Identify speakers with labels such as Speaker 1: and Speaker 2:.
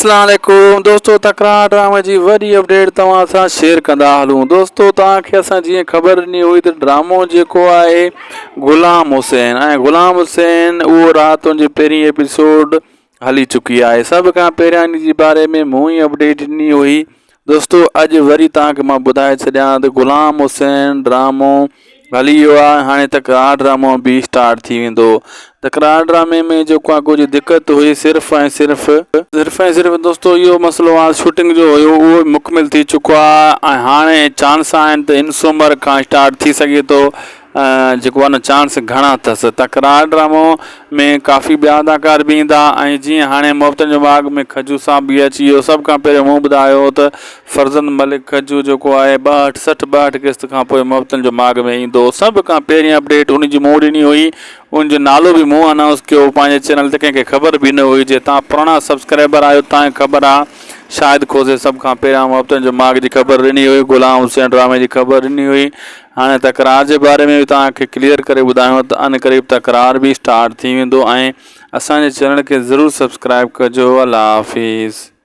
Speaker 1: अस्सलाम वालेकुम दोस्तों, तकरार ड्रामा जी वॾी अपडेट तव्हां सां शेयर कंदा हलूं। दोस्तों, तव्हांखे असां जीअं ख़बर ॾिनी हुई त ड्रामो जेको आहे ग़ुलाम हुसैन ग़ुलाम हुसैन उहो राति जी पहिरीं एपिसोड हली चुकी आहे। सभ खां पहिरियां इन जे बारे में मूं ही अपडेट ॾिनी हुई। दोस्तों, अॼु वरी तव्हांखे मां ॿुधाए छॾियां त ग़ुलाम हुसैन ड्रामो हली वियो आहे। हाणे तकरार ड्रामो बि स्टार्ट थी वेंदो। तकरार ड्रामे में जेको आहे कुझु दिक़त हुई, सिर्फ़ु ऐं सिर्फ़ु दोस्तों इहो मसइलो आहे शूटिंग जो हुयो, उहो मुकमिल थी चुको आहे ऐं हाणे चांस आहिनि त इन सूमर खां स्टार्ट थी सघे थो। जेको आहे न चांस घणा अथसि। तकरार ड्रामो में काफ़ी ॿिया अदाकार बि ईंदा ऐं जीअं हाणे मोहब्बतनि जो बाग़ में खजू साहब बि अची वियो। सभ खां पहिरियों मूं ॿुधायो त फर्ज़ंद मलिक खजू जेको आहे 62 किस्त खां पोइ मोहब्बतनि जो बाग़ में ईंदो। सभ खां पहिरीं अपडेट उनजी मूं ॾिनी हुई, उनजो नालो बि मूं अनाउंस कयो पंहिंजे चैनल ते। कंहिंखे ख़बर बि न हुई। जे तव्हां पुराणा सब्सक्राइबर आहियो तव्हांखे ख़बर आहे। शाहिद खोसे सभ खां पहिरियां मोहब्बतनि जो बाग़ जी ख़बर ॾिनी हुई, ग़ुलाम हुसैन ड्रामे जी ख़बर ॾिनी हुई। हाणे तकरार जे बारे में बि तव्हांखे क्लियर करे ॿुधायूं त अन क़रीब तकरार बि स्टार्ट थी वेंदो ऐं असांजे चैनल खे ज़रूरु सब्सक्राइब कजो। अल्लाह हाफ़िज़।